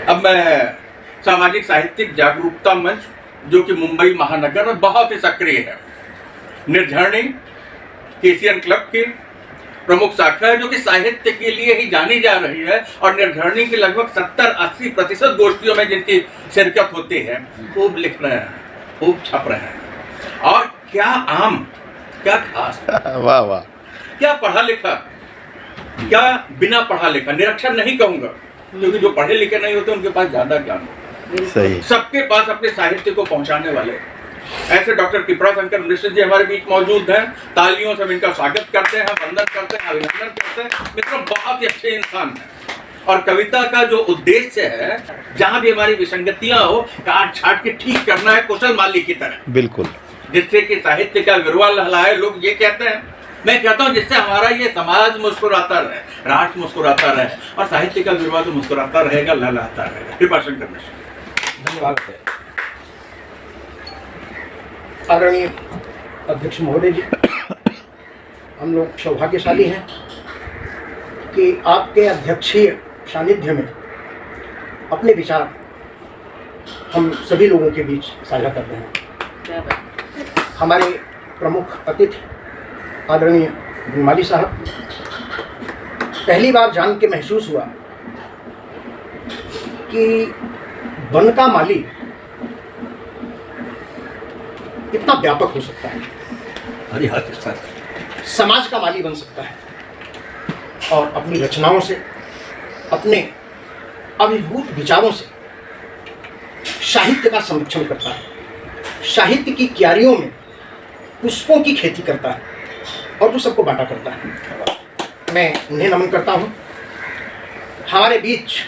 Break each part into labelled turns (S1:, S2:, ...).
S1: अब मैं सामाजिक साहित्यिक जागरूकता मंच, जो कि मुंबई महानगर में बहुत ही सक्रिय है, निर्झरणी केसीएन क्लब की प्रमुख शाखा है, जो कि साहित्य के लिए ही जानी जा रही है, और निर्झरणी की लगभग 70-80% गोष्ठियों में जिनकी शिरकत होती है, खूब लिख रहे हैं, खूब छप रहे हैं। और क्या आम, क्या खास,
S2: वाह वाह,
S1: क्या पढ़ा लिखा, क्या बिना पढ़ा लिखा, निरक्षर नहीं कहूंगा, क्योंकि जो पढ़े लिखे नहीं होते उनके पास ज्यादा ज्ञान होता है।
S2: सही।
S1: सबके पास अपने साहित्य को पहुंचाने वाले ऐसे डॉक्टर कृपा शंकर मिश्र जी हमारे बीच मौजूद हैं। तालियों से हम इनका स्वागत करते हैं, वंदन करते हैं, अभिनंदन करते हैं। मित्रों, बहुत ही अच्छे इंसान हैं, और कविता का जो उद्देश्य है, जहां भी हमारी विसंगतियां हो, काट छाट के ठीक करना है, कुशल माली की तरह,
S2: बिल्कुल,
S1: जिससे कि साहित्य का विरवा लहलाए। लोग ये कहते हैं, मैं कहता हूं जिससे हमारा ये समाज मुस्कुराता रहे, राष्ट्र मुस्कुराता रहे, और साहित्य का विरवा तो मुस्कुराता रहेगा, लहलाता रहेगा। कृपा शंकर मिश्र।
S3: धन्यवाद। आदरणीय अध्यक्ष महोदय जी, हम लोग सौभाग्यशाली हैं कि आपके अध्यक्षीय सानिध्य में अपने विचार हम सभी लोगों के बीच साझा कर रहे हैं। हमारे प्रमुख अतिथि आदरणीय माली साहब, पहली बार जान के महसूस हुआ कि वन का माली कितना व्यापक हो सकता है, समाज का माली बन सकता है, और अपनी रचनाओं से, अपने अभिभूत विचारों से साहित्य का संरक्षण करता है, साहित्य की क्यारियों में पुष्पों की खेती करता है, और जो सबको बांटा करता है। मैं उन्हें नमन करता हूँ। हमारे बीच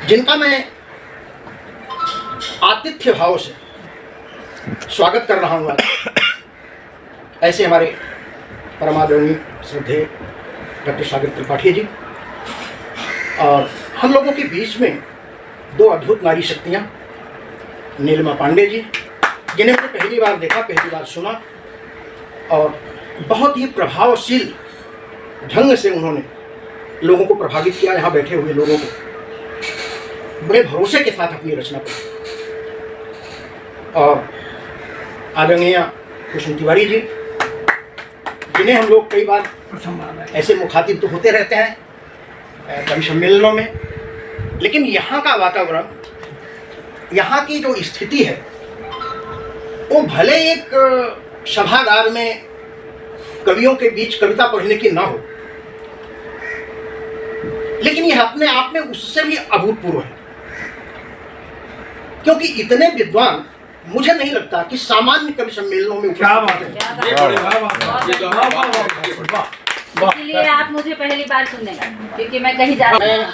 S3: जिनका मैं आतिथ्य भाव से स्वागत कर रहा हूँ, ऐसे हमारे परमादरणीय श्रद्धेय डॉक्टर सागर त्रिपाठी जी, और हम लोगों के बीच में दो अद्भुत नारी शक्तियाँ, नीलिमा पांडे जी, जिन्हें मैंने पहली बार देखा, पहली बार सुना, और बहुत ही प्रभावशील ढंग से उन्होंने लोगों को प्रभावित किया। यहाँ बैठे हुए लोगों को बड़े भरोसे के साथ अपनी रचना पर। और आदरणीय कुसुम तिवारी जी, जिन्हें हम लोग कई बार ऐसे मुखातिब तो होते रहते हैं कवि सम्मेलनों में, लेकिन यहाँ का वातावरण, यहाँ की जो स्थिति है, वो भले एक सभागार में कवियों के बीच कविता पढ़ने की ना हो, लेकिन यह अपने आप में उससे भी अभूतपूर्व है, क्योंकि इतने विद्वान मुझे नहीं लगता कि सामान्य कवि सम्मेलनों में। क्या बात है,
S4: इसलिए आप मुझे पहली बार सुनेगा, क्योंकि मैं कहीं जा रहा हूं।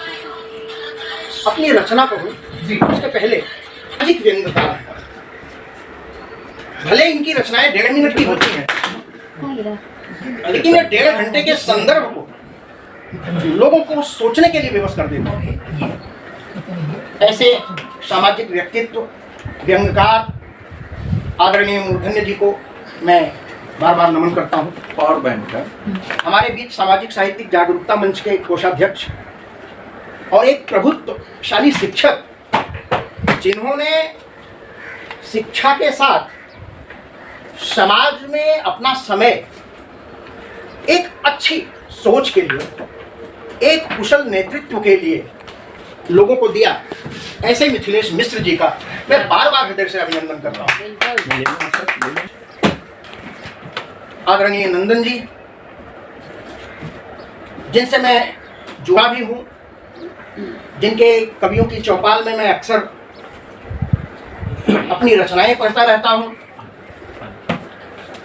S3: अपनी रचना पढ़ूं उसके पहले अधिक व्यंग्यता है। भले इनकी रचनाएं 1.5 मिनट की होती हैं, लेकिन ये 1.5 घंटे के संदर्भ को लोगों को सोचने के लिए विवश कर देते हैं। ऐसे सामाजिक व्यक्तित्व, व्यंग्यकार आदरणीय मूर्धन्य जी को मैं बार बार नमन करता हूँ।
S1: पावर बैंक का
S3: हमारे बीच सामाजिक साहित्यिक जागरूकता मंच के कोषाध्यक्ष और एक प्रभुत्वशाली शिक्षक, जिन्होंने शिक्षा के साथ समाज में अपना समय एक अच्छी सोच के लिए, एक कुशल नेतृत्व के लिए लोगों को दिया, ऐसे मिथिलेश मिश्र जी का मैं बार बार हृदय से अभिनंदन करता हूँ। आदरणीय नंदन जी, जिनसे मैं जुड़ा भी हूँ, जिनके कवियों की चौपाल में मैं अक्सर अपनी रचनाएं पढ़ता रहता हूँ,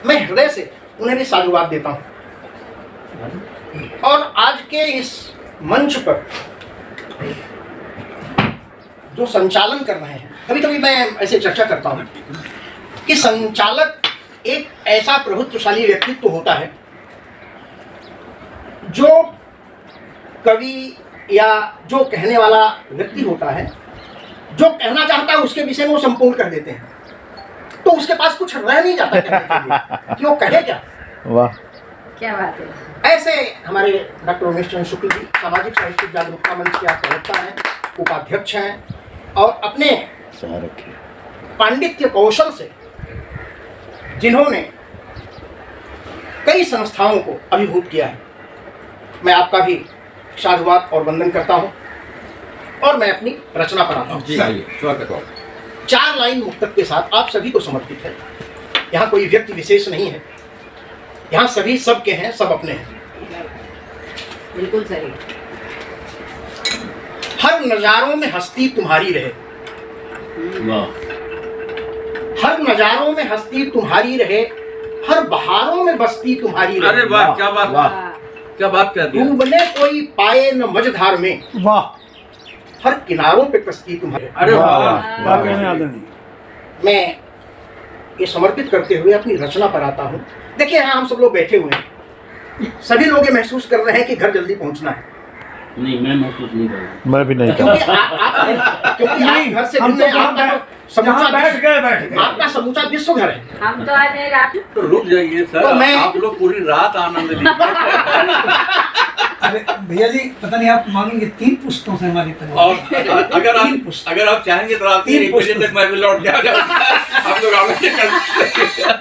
S3: मैं हृदय से उन्हें भी साधुवाद देता हूँ। और आज के इस मंच पर जो संचालन कर रहे हैं, कभी कभी मैं ऐसे चर्चा करता हूँ कि संचालक एक ऐसा प्रभुत्वशाली व्यक्तित्व होता है जो कवि या जो कहने वाला व्यक्ति होता है, जो कहना चाहता है उसके विषय में वो संपूर्ण कर देते हैं, तो उसके पास कुछ रह नहीं जाता कहने के लिए कि वो कहे क्या।
S2: वाह,
S4: क्या बात है।
S3: ऐसे ऐसे हमारे डॉक्टर उमेश चंद्र शुक्ल जी सामाजिक साहित्यिक जागरूकता मंच के आप प्रवक्ता हैं, उपाध्यक्ष हैं और अपने पांडित्य कौशल से जिन्होंने कई संस्थाओं को अभिभूत किया है, मैं आपका भी साधुवाद और वंदन करता हूं और मैं अपनी रचना पर आता हूं।
S1: स्वागत है।
S3: 4 लाइन मुक्तक के साथ आप सभी को समर्पित है। यहाँ कोई व्यक्ति विशेष नहीं है, यहाँ सभी सबके हैं, सब अपने हैं।
S4: बिल्कुल सही।
S3: हर नजारों में हस्ती तुम्हारी रहे, हर नजारों में हस्ती तुम्हारी रहे, हर बहारों में बस्ती तुम्हारी रहे।
S1: अरे वाह, क्या बात, वाह, क्या बात कर दी।
S3: डूबने कोई पाए न मझधार में,
S2: वाह,
S3: हर किनारों पे कश्ती तुम्हारे।
S1: अरे वाह,
S3: मैं ये समर्पित करते हुए अपनी रचना पर आता हूँ। देखिए यहाँ हम सब लोग बैठे हुए हैं, सभी लोग ये महसूस कर रहे हैं कि घर जल्दी पहुँचना है।
S5: नहीं, मैं महसूस नहीं कर रहा।
S2: मैं भी नहीं
S3: क्योंकि आप घर से भिन्न हैं, आपका समूचा आपका समूचा विश्व घर है।
S4: हम तो आज नहीं रात
S1: तो रुक जाइए सर,
S3: तो मैं-
S1: आप लोग पूरी रात आनंद लीजिए।
S2: अरे भैया जी, पता नहीं आप मानेंगे 3 पुस्तकों से हमारी
S1: और अगर आप चाहेंगे तो रात 3 बजे तक मैं भी लौट के आ जाऊंगा। आप लोग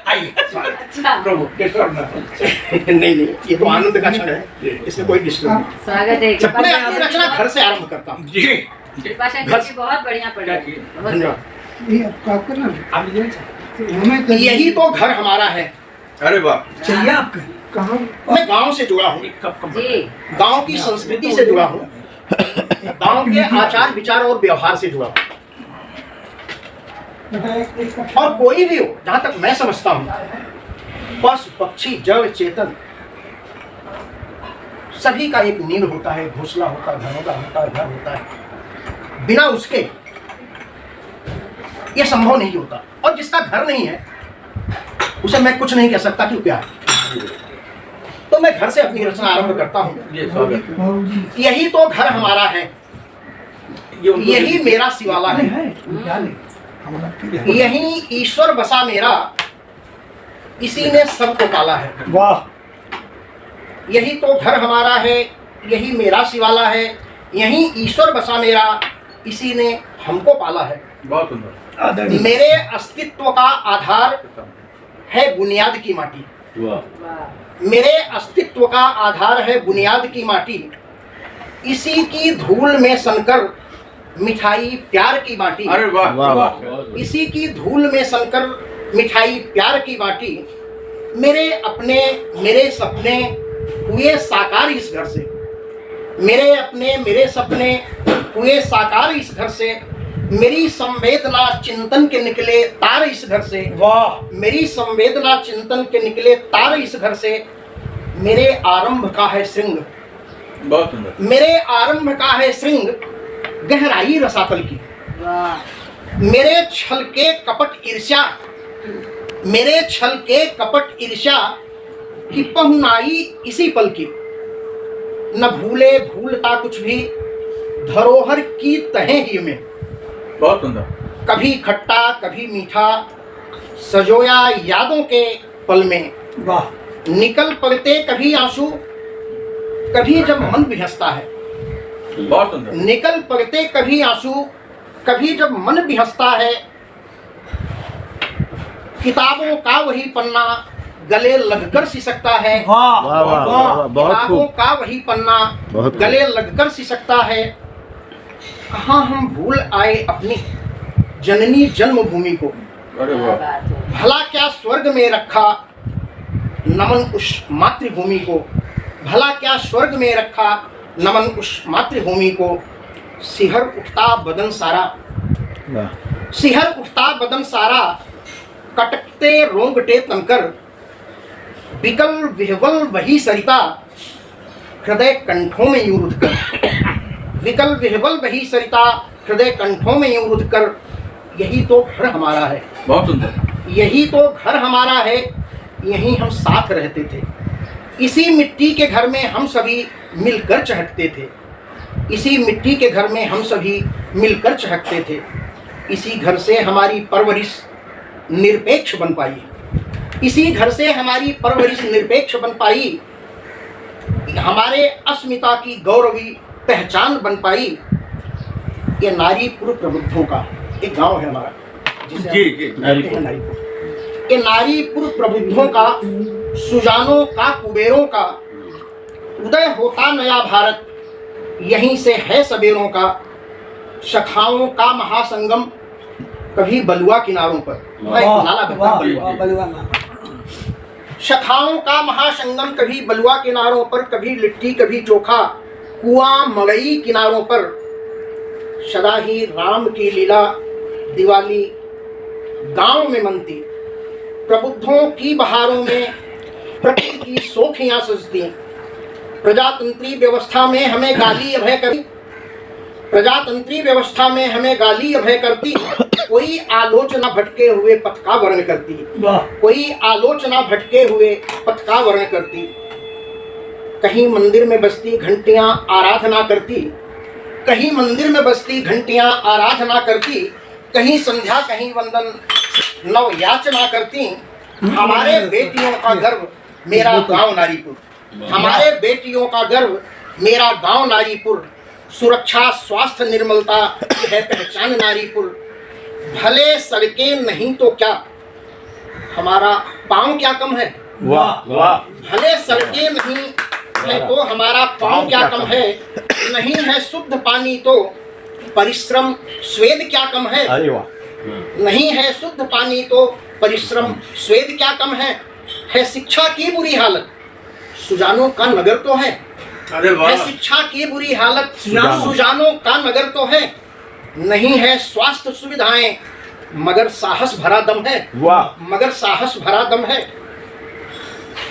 S1: आइए,
S4: अच्छा
S1: प्रभु केशव नाथ।
S3: नहीं, ये तो आनंद का क्षण है, इसमें कोई डिस्टर्ब नहीं।
S4: स्वागत है।
S3: मैं अपनी रचना घर से आरंभ करता हूँ।
S1: जी
S4: कृपा शंकर जी बहुत बढ़िया पढ़ी।
S1: क्या किए?
S4: बहुत
S3: धन्यवाद।
S2: धन्यवाद।
S3: यही तो घर हमारा है।
S1: अरे वाह,
S2: चाहिए आपका कहाँ?
S3: मैं गांव से जुड़ा हूँ,
S4: जी।
S3: गांव की संस्कृति से जुड़ा हूँ, गांव के आचार विचार और व्यवहार से जुड़ा हूँ। और कोई भी हो, जहां तक मैं समझता हूँ, पशु पक्षी जड़ चेतन सभी का एक नींद होता है, घोंसला होता है, घरों का होता है, घर होता है। बिना उसके ये संभव नहीं होता। और जिसका घर नहीं है उसे मैं कुछ नहीं कह सकता कि क्या है। तो मैं घर से अपनी रचना आरंभ करता हूँ।
S1: जी स्वागत।
S3: यही तो घर हमारा है, यही मेरा शिवाला है, यही ईश्वर बसा मेरा, इसी ने सबको पाला है।
S2: वाह,
S3: यही तो घर हमारा है, यही मेरा शिवाला है, यही ईश्वर बसा मेरा, इसी ने हमको पाला है।
S1: बहुत सुंदर।
S3: मेरे अस्तित्व का आधार है बुनियाद की माटी,
S5: वाह,
S3: मेरे अस्तित्व का आधार है बुनियाद की माटी, इसी की धूल में सनकर मिठाई प्यार की बाटी।
S1: अरे वाह, वाह,
S3: इसी की धूल में सनकर मिठाई प्यार की बाटी। मेरे अपने मेरे सपने हुए साकार इस घर से, मेरे अपने मेरे सपने हुए साकार इस घर से, मेरी संवेदना चिंतन के निकले तार इस घर से।
S2: वाह,
S3: मेरी संवेदना चिंतन के निकले तार इस घर से, मेरे आरंभ का है श्रृंग,
S1: बहुत सुंदर।
S3: मेरे आरंभ का है श्रृंग, गहराई रसातल की।
S4: वाह।
S3: मेरे छल के कपट ईर्ष्या, मेरे छल के कपट ईर्ष्या की पहुनाई इसी पल की। न भूले भूलता कुछ भी, धरोहर की तहें ही में।
S1: बहुत सुंदर।
S3: कभी खट्टा कभी मीठा, सजोया यादों के पल में।
S2: वाह,
S3: निकल पड़ते कभी आंसू, कभी जब मन भी हंसता है।
S1: बहुत सुंदर।
S3: निकल पड़ते कभी आंसू, कभी जब मन भी हंसता है। किताबों का वही पन्ना गले लगकर सिसकता है।
S2: वाह,
S6: वाह, वाह, वाह, बहुत
S3: किताबों
S6: खूब।
S3: का वही पन्ना
S6: बहुत
S3: गले लगकर सिसकता है। कहाँ हम भूल आए अपनी जननी जन्मभूमि को।
S1: अरे
S4: क्या
S1: वाह,
S4: बात है।
S3: भला क्या स्वर्ग में रखा नमन उस मातृभूमि को। भला क्या स्वर्ग में रखा नमन उस मातृभूमि को। सिहर उठता बदन सारा,
S6: वाह,
S3: सिहर उठता बदन सारा, कटकते रोंगटे तनकर। विकल विह्वल वही सरिता, हृदय कंठों में यूं रुध कर। विकल विह्वल वही सरिता, हृदय कंठों में यूं रुध कर। यही तो घर हमारा है,
S1: बहुत सुंदर।
S3: यही तो घर हमारा है, यहीं हम साथ रहते थे। इसी मिट्टी के घर में हम सभी मिलकर चहकते थे। इसी मिट्टी के घर में हम सभी मिलकर चहकते थे। इसी घर से हमारी परवरिश निरपेक्ष बन पाई। इसी घर से हमारी परवरिश निरपेक्ष बन पाई। हमारे अस्मिता की गौरवी पहचान बन पाई। ये नारीपुर प्रबुद्धों का एक गांव है हमारा, जिसे
S1: जी,
S3: हम
S1: जी,
S3: कहते हैं नारीपुर। ये नारीपुर प्रबुद्धों का, सुजानों का, कुबेरों का उदय होता नया भारत, यहीं से है सबेरों का। शाखाओं का महासंगम कभी बलुआ किनारों पर। मैं एक नाला बता बलुआ। शाखाओं का महासंगम कभी बलुआ किनारों पर, कभी लिट्टी कभी चोखा कुआं मड़ई किनारों पर। सदा ही राम की लीला दिवाली गांव में मनती। प्रबुद्धों की बहारों में प्रकृति की सोखियां सजती। प्रजातंत्री व्यवस्था में हमें गाली अभय करती। प्रजातंत्री व्यवस्था में हमें गाली अभय करती। कोई आलोचना भटके हुए पथ का वर्ण करती। कोई आलोचना भटके हुए पथ का वर्ण करती। कहीं मंदिर में बसती घंटियां आराधना करती। कहीं मंदिर में बसती घंटियां आराधना करती। कहीं संध्या कहीं वंदन नव याचना करती। हमारे बेटियों का गर्व मेरा गांव नारीपुर। हमारे बेटियों का गर्व मेरा गांव नारीपुर। सुरक्षा स्वास्थ्य निर्मलता है पहचान नारीपुर। भले सड़कें नहीं तो क्या, हमारा पाँव क्या कम है।
S6: वाह वाह।
S3: भले सड़कें नहीं है तो हमारा पाँव क्या कम है। नहीं है शुद्ध पानी तो परिश्रम स्वेद क्या कम है।
S6: अरे वाह।
S3: नहीं है शुद्ध पानी तो परिश्रम स्वेद क्या कम है। शिक्षा की बुरी हालत, सुजानों का नगर तो है।
S1: अरे वाह।
S3: है शिक्षा की बुरी हालत, सुजानों का नगर तो है। नहीं है स्वास्थ्य सुविधाएं मगर साहस भरा दम है।
S6: वाह।
S3: मगर साहस भरा दम है।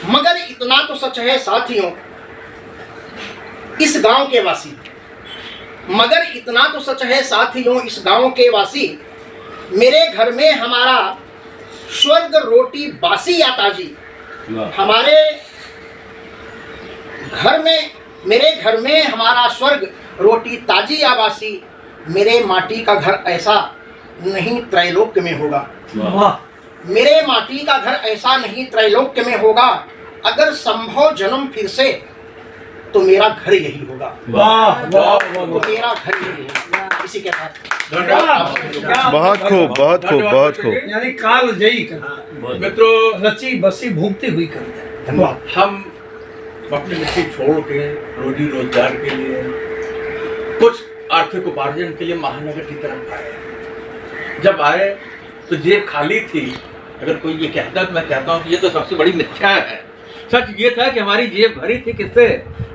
S3: मगर इतना तो सच है साथियों इस गांव के वासी। मगर इतना तो सच है साथियों इस गांव के वासी। मेरे घर में हमारा स्वर्ग रोटी बासी या ताजी। हमारे घर में, मेरे घर में हमारा स्वर्ग रोटी ताजी या बासी। मेरे माटी का घर ऐसा नहीं त्रैलोक्य में होगा। मेरे माटी का घर ऐसा नहीं त्रैलोक्य में होगा। अगर संभव जन्म फिर से तो मेरा घर यही होगा। तो मेरा घर यही होगा। इसी के साथ
S6: बहुत खूब बहुत खूब बहुत खूब।
S2: यानी काल जयी करता है।
S1: मित्रों,
S2: रची बसी भूखती हुई करता है। धन्यवाद।
S1: हम अपनी मिट्टी छोड़ के रोजी रोजगार के लिए, कुछ आर्थिक उपार्जन के लिए महानगर की तरफ आए। जब आए तो जेब खाली थी। अगर कोई ये कहता तो मैं कहता हूँ कि ये तो सबसे बड़ी मिथ्या है। सच ये था कि हमारी जेब भरी थी किससे?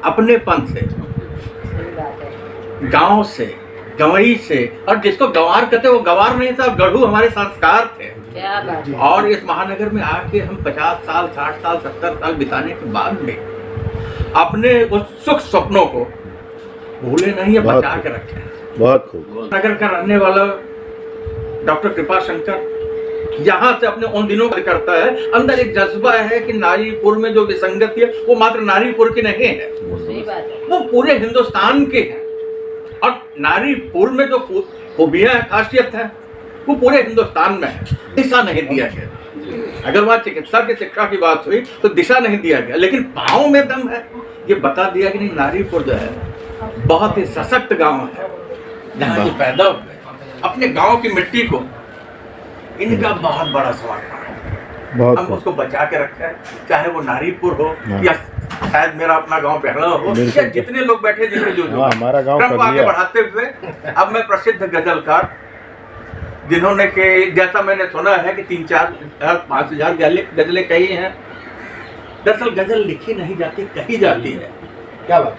S1: अपनेपन से, गांव से, गंवई से। और जिसको गंवार कहते वो गंवार नहीं था, गढ़ू हमारे संस्कार थे।
S4: क्या बात है।
S1: और इस महानगर में आके हम 50 साल 60 साल 70 साल बिताने के बाद में अपने उस सुख सपनों को भूले नहीं है, बचा के रखे।
S6: बहुत खूब।
S1: नगर का रहने वाला डॉक्टर कृपा शंकर यहाँ से अपने उन दिनों का करता है। अंदर एक जज्बा है कि नारीपुर में जो विसंगति है वो मात्र नारीपुर की नहीं है,
S4: सही बात है।
S1: वो पूरे हिंदुस्तान की है। और नारीपुर में जो खूबियां है, खासियत है, वो पूरे हिंदुस्तान में है। दिशा नहीं दिया गया। अगर वहाँ चिकित्सा की शिक्षा की बात हुई तो दिशा नहीं दिया गया, लेकिन पाँव में दम है। ये बता दिया कि नहीं, नारीपुर जो है बहुत ही सशक्त गांव है। जहाँ ये पैदा हुए अपने गांव की मिट्टी को, इनका बहुत बड़ा समर्पण है। हम उसको बचा के रखे हैं, चाहे वो नारीपुर हो या शायद मेरा अपना गांव पहला हो या जितने लोग बैठे जितने जो
S6: हमारा गांव
S1: क्रम को आगे बढ़ाते हुए अब मैं प्रसिद्ध गजलकार जिन्होंने के जैसा मैंने सुना है कि 3-4 5,000 गजलें कही हैं। दरअसल गजल लिखी नहीं जाती, कही जाती है।
S3: क्या बात।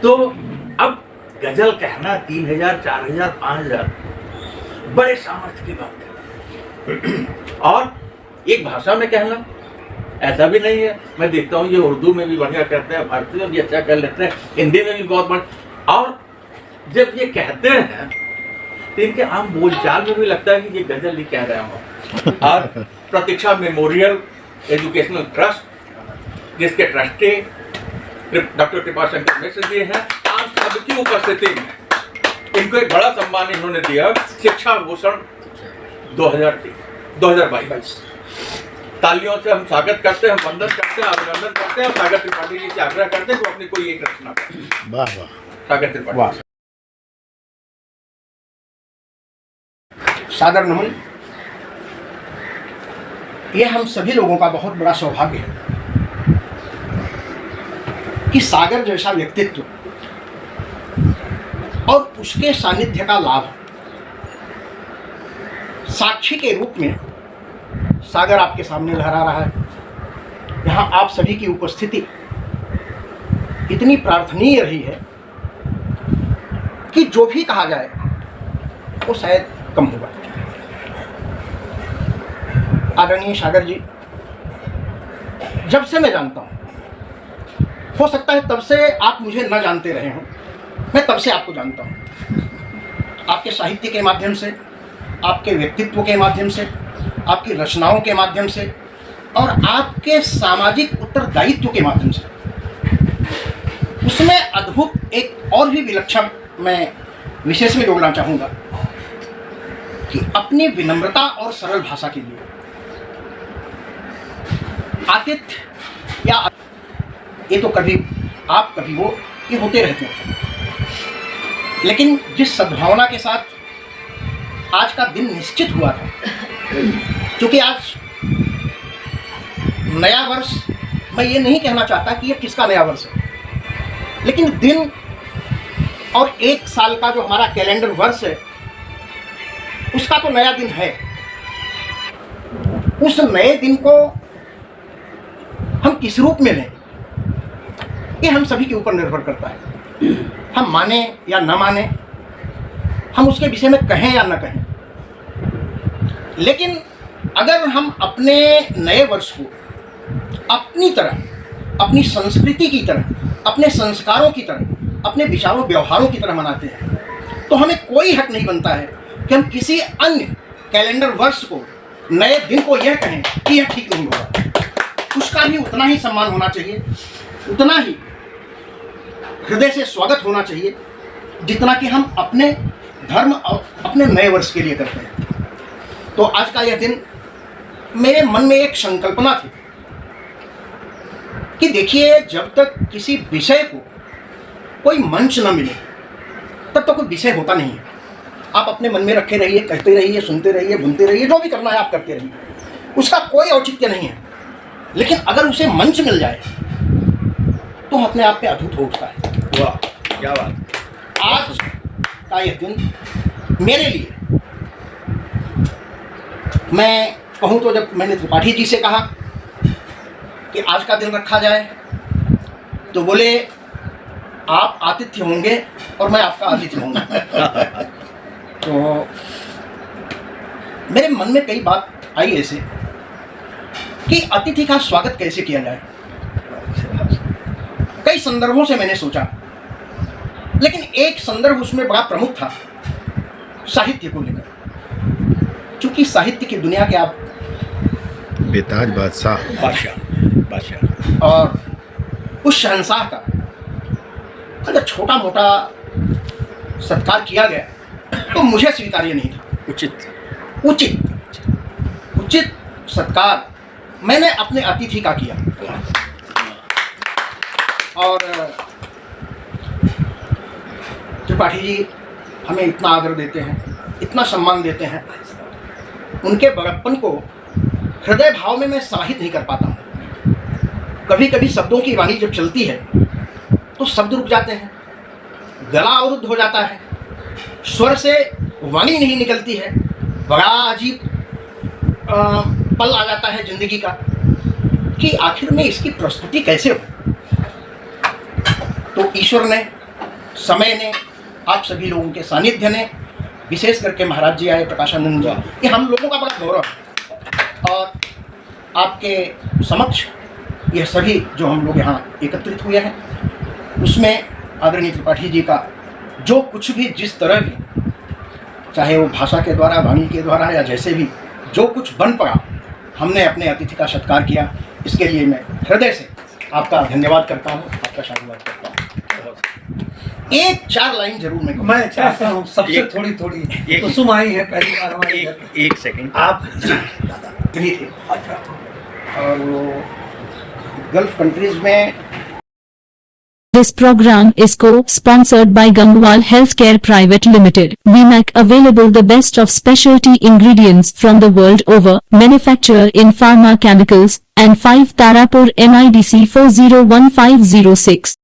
S1: तो अब गजल कहना 3,000 4,000 5,000 बड़े सामर्थ्य की बात है। और एक भाषा में कहना ऐसा भी नहीं है। मैं देखता हूँ ये उर्दू में भी बढ़िया कहते हैं, फारसी में भी अच्छा कर लेते हैं, हिंदी में भी बहुत बढ़िया। और जब ये कहते हैं तो इनके आम बोलचाल में भी लगता है कि ये गजल ही कह रहे हो। और प्रतीक्षा मेमोरियल एजुकेशनल ट्रस्ट, जिसके ट्रस्टी डॉक्टर कृपा शंकर मिश्र जी हैं, आप सबकी उपस्थिति में इनको एक बड़ा सम्मान इन्होंने दिया, शिक्षा भूषण 2022। तालियों से हम स्वागत करते हैं, हम वंदन करते हैं, अभिनंदन करते हैं और सागर त्रिपाठी जी से आग्रह करते हैं कि वो अपनी कोई एक रचना करें।
S6: वाह वाह
S1: सागर त्रिपाठी।
S3: सादर नमन। ये हम सभी लोगों का बहुत बड़ा सौभाग्य है कि सागर जैसा व्यक्तित्व और उसके सानिध्य का लाभ साक्षी के रूप में सागर आपके सामने लहरा रहा है। यहाँ आप सभी की उपस्थिति इतनी प्रार्थनीय रही है कि जो भी कहा जाए वो शायद कम होगा। आदरणीय सागर जी, जब से मैं जानता हूँ, हो सकता है तब से आप मुझे न जानते रहे हों, मैं तब से आपको जानता हूँ। आपके साहित्य के माध्यम से, आपके व्यक्तित्व के माध्यम से, आपकी रचनाओं के माध्यम से और आपके सामाजिक उत्तरदायित्व के माध्यम से। उसमें अद्भुत एक और भी विलक्षण मैं विशेष में जोड़ना चाहूँगा कि अपनी विनम्रता और सरल भाषा के लिए आतिथ्य या ये तो कभी आप कभी वो ये होते रहते हैं, लेकिन जिस सद्भावना के साथ आज का दिन निश्चित हुआ था, क्योंकि आज नया वर्ष, मैं ये नहीं कहना चाहता कि ये किसका नया वर्ष है, लेकिन दिन और एक साल का जो हमारा कैलेंडर वर्ष है उसका तो नया दिन है। उस नए दिन को हम किस रूप में लें ये हम सभी के ऊपर निर्भर करता है। हम माने या न माने, हम उसके विषय में कहें या न कहें, लेकिन अगर हम अपने नए वर्ष को अपनी तरह, अपनी संस्कृति की तरह, अपने संस्कारों की तरह, अपने विचारों व्यवहारों की तरह मनाते हैं तो हमें कोई हक नहीं बनता है कि हम किसी अन्य कैलेंडर वर्ष को, नए दिन को यह कहें कि यह ठीक नहीं होगा। उसका भी उतना ही सम्मान होना चाहिए, उतना ही हृदय से स्वागत होना चाहिए जितना कि हम अपने धर्म और अपने नए वर्ष के लिए करते हैं। तो आज का यह दिन मेरे मन में एक संकल्पना थी कि देखिए, जब तक किसी विषय को कोई मंच न मिले तब तक कोई विषय होता नहीं है। आप अपने मन में रखे रहिए, कहते रहिए, सुनते रहिए, भूलते रहिए, जो भी करना है आप करते रहिए, उसका कोई औचित्य नहीं है। लेकिन अगर उसे मंच मिल जाए तो अपने आप पे अद्भुत हो उठता है।
S1: वाह, क्या बात।
S3: आज का यह दिन मेरे लिए, मैं कहूँ तो जब मैंने त्रिपाठी जी से कहा कि आज का दिन रखा जाए तो बोले आप आतिथ्य होंगे और मैं आपका आतिथ्य होऊंगा। तो मेरे मन में कई बात आई ऐसे कि अतिथि का स्वागत कैसे किया जाए। कई संदर्भों से मैंने सोचा, लेकिन एक संदर्भ उसमें बड़ा प्रमुख था, साहित्य को लेकर। क्योंकि साहित्य की दुनिया के आप
S6: बेताज बादशाह
S3: और उस शहंशाह का अगर छोटा मोटा सत्कार किया गया तो मुझे स्वीकार्य नहीं था। उचित सत्कार मैंने अपने अतिथि का किया। और त्रिपाठी जी हमें इतना आदर देते हैं, इतना सम्मान देते हैं, उनके बड़प्पन को हृदय भाव में मैं समाहित नहीं कर पाता हूँ। कभी कभी शब्दों की वाणी जब चलती है तो शब्द रुक जाते हैं, गला अवरुद्ध हो जाता है, स्वर से वाणी नहीं निकलती है, बड़ा अजीब पल आ जाता है जिंदगी का कि आखिर में इसकी प्रस्तुति कैसे हो। तो ईश्वर ने, समय ने, आप सभी लोगों के सानिध्य ने, विशेष करके महाराज जी आए, प्रकाशानंद जी, ये हम लोगों का बड़ा गौरव है। और आपके समक्ष यह सभी जो हम लोग यहाँ एकत्रित हुए हैं, उसमें आदरणीय त्रिपाठी जी का जो कुछ भी, जिस तरह भी, चाहे वो भाषा के द्वारा, वाणी के द्वारा या जैसे भी जो कुछ बन पड़ा, हमने अपने अतिथि का सत्कार किया। इसके लिए मैं हृदय से आपका धन्यवाद करता हूँ, आपका साधुवाद करता हूँ। एक चार लाइन जरूर
S2: मैं चाहता हूँ सबसे थोड़ी थोड़ी कुसुम आई है पहली बार हमारे घर।
S5: एक सेकंड।
S2: आप
S3: नहीं थे। और वो गल्फ कंट्रीज में
S7: This program is co-sponsored by Gangwal Healthcare Private Limited. We make available the best of specialty ingredients from the world over, manufacturer in pharma chemicals, and 5 Tarapur NIDC 401506.